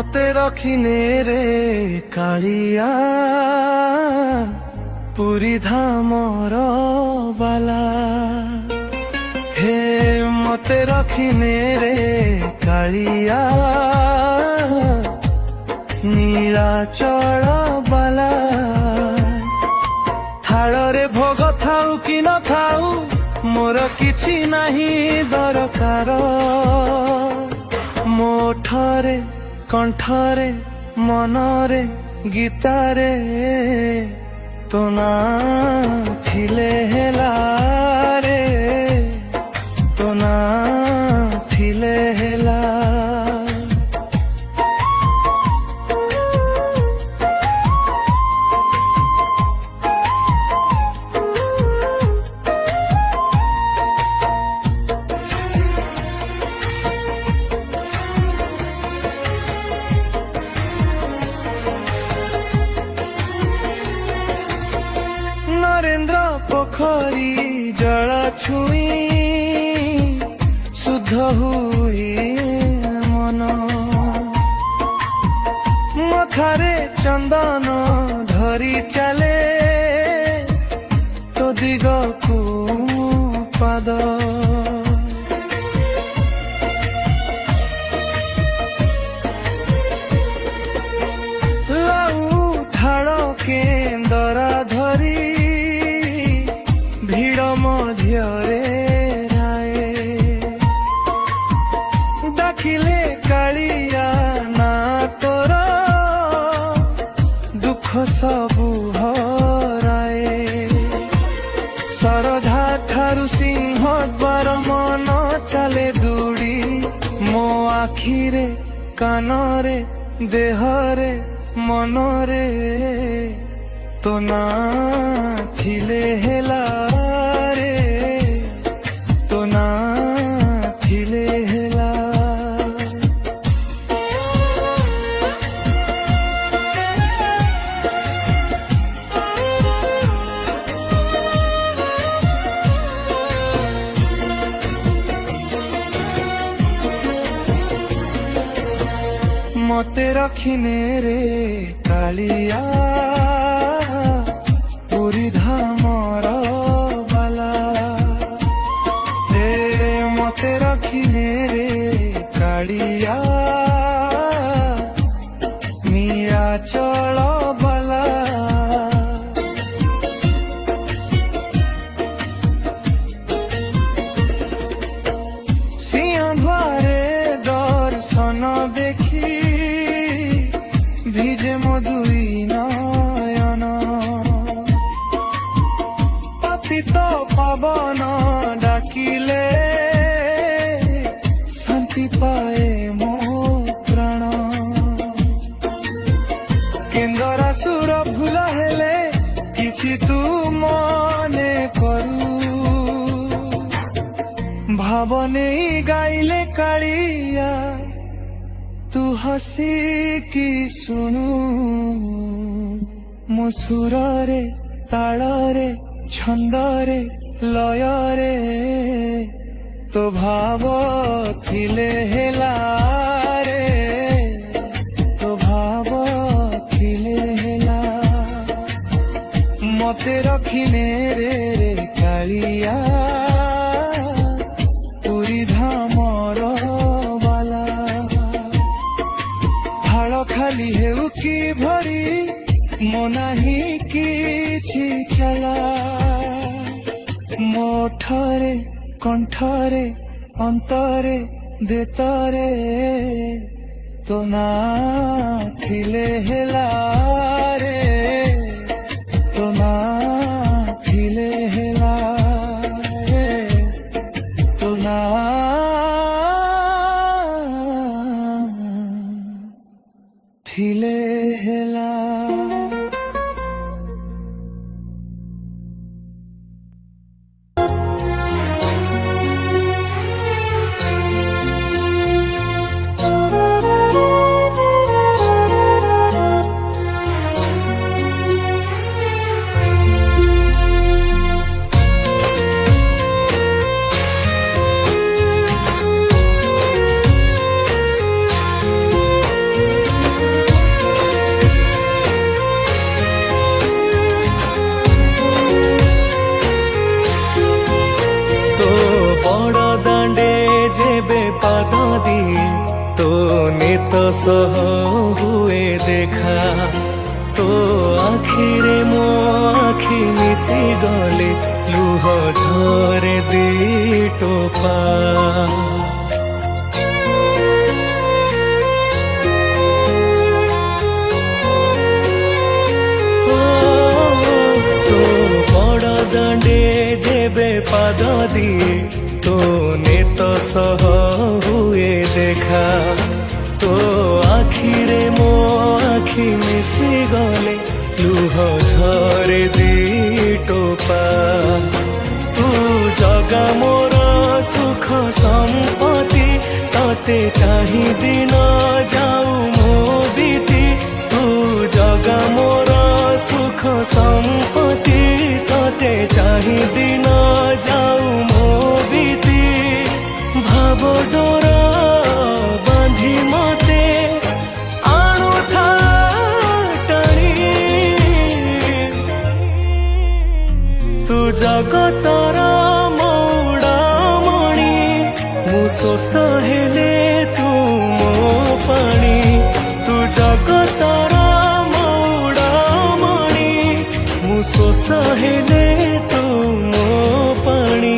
मते रखिने रे कालिया पुरी धामर बाला हे मते रखिने रे कालिया नीलाचल बाला थाଳରେ भोग थाऊ कि न थाऊ मोर किछि नाही दरकार मोठरे कंठरे मनरे गीतारे तो ना थिले हेला रे तो ना थिले हेला नरेंद्र पोखरी जल छुई शुद्ध हुई मन मथारे चंदन धरी चले तो दिग को पाद लाऊ थाल केंदरा धरी ভিড় মধ্যরে রায়ে ডাকিলে কালিয়া না তোর দুঃখ সবু হরায়ে শরধা ঠারু সিংহ দ্বার মন চালে দৌড়ি মো আখিরে কানরে দেহরে মনরে তো না থিলে হেলা রে তো না থিলে হেলা মতে রখিনে রে কালিয়া পুরি ধামর বালা হে মতে রখিনে রে কালিয়া নীলাচল বালা সিংহদ্বারে দর্শন দেখি ভিজে মধুই নয়ন পতিত পাবন ডাকিলে শান্তি পায়ে মো প্রাণ কেন্দরা সুর ভুল হেলে কিছু তু মনে করু ভাবনে গাইলে কালিয়া तू हसी की सुनु मो सुरे ताड़े छंदरे लयरे तो भाव थिले हेला रे तो भाव थिले हेला मते रखिने रे कालिया पुरी धामर बाला थाल खाली हेउ की भरी मोनाही किछि चला मोठरे कंठरे अंतरे देतरे तो ना थिले हेला रे तो ना थिले हेला रे तो ना थिले हेला तो नित सह हुए देखा तो आखिरे मो आखि मिसी गले लुह झरे दी टोपा दंडे जेबे पाद दिए तो नेत सह हुए देखा तो आखिरे मो आखि मिसी गले लुह झरे दी टोपा तू जगा मोर सुख संपत्ति तते चाही दिन जाऊ मो बीती तू जगा मोर सुख संपत्ति तते चाही दिन जाऊ मो बीती भाव डोर बांधी मते आणु था टाणी तू जगतर मौड़ा मणि मु शोष हेले तू मो पाणी तू जगतर शोष हेले तू मो पाणी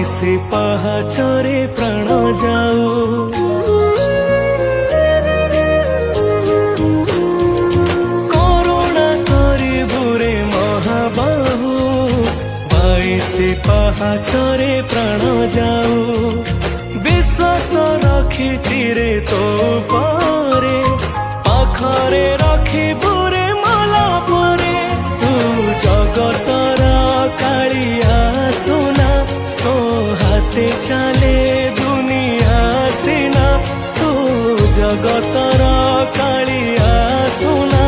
से पहाचरे प्राण जाऊ करुणा करिबुरे महाबाहु बाईसे पहाचरे प्राण जाऊ विश्वास रखी चिरे तो परे पाखरे रखी बुरे मला परे तू जगतर कालिया सुना तो हाथे चले दुनिया सिना तू जगतर कालिया सुना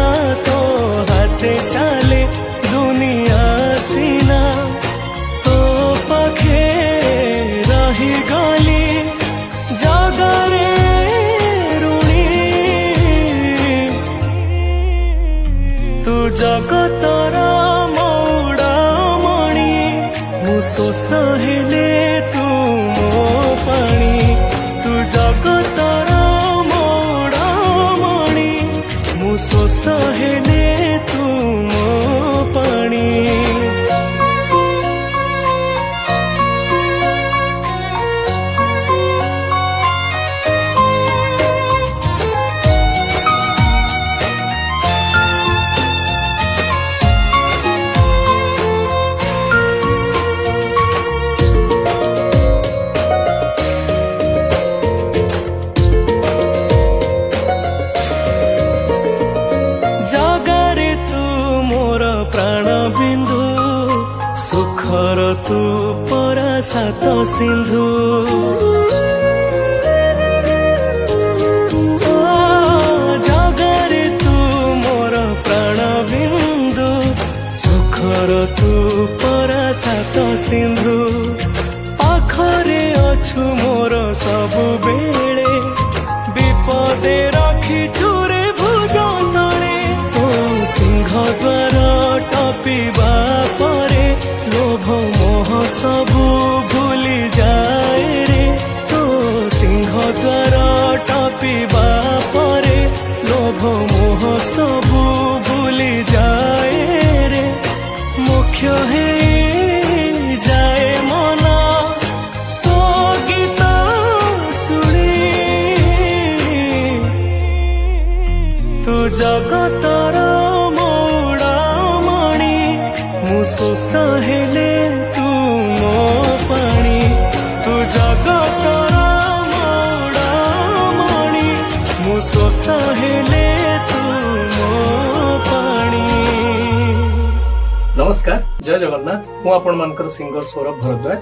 तो हाथे चले दुनिया सिना तो पाखे रही गली जगरे ऋणी तू जगतर मौड़ा मणि मु शोष हेले तू मो पाणी तू जगतर मौड़ा मणि मु शोष हेले तू मो पाणी प्राण बिंदु सुखर तू परा सात सिंधु जगरे तू मोर प्राण बिंदु सुखर तू परा सात सिंधु पाखरे अछु मोर सबु बेले विपदे रखी चुरे भुज तले तो सिंह द्वार टपिबा परे लोभ मोह सबु भूली जाए रे तो सिंह द्वार टपिबा परे लोभ मोह सबु भूली जाए रे मुख्य हे जाए मना तो गीत शुणी तू जगतर शोष हेले तू मो पाणी तू जगतर मौड़ा मणि मु शोष हेले तू मो पाणी। नमस्कार, जय जगन्नाथ। मु आपण मानकर सिंगर सौरभ भारद्वाज।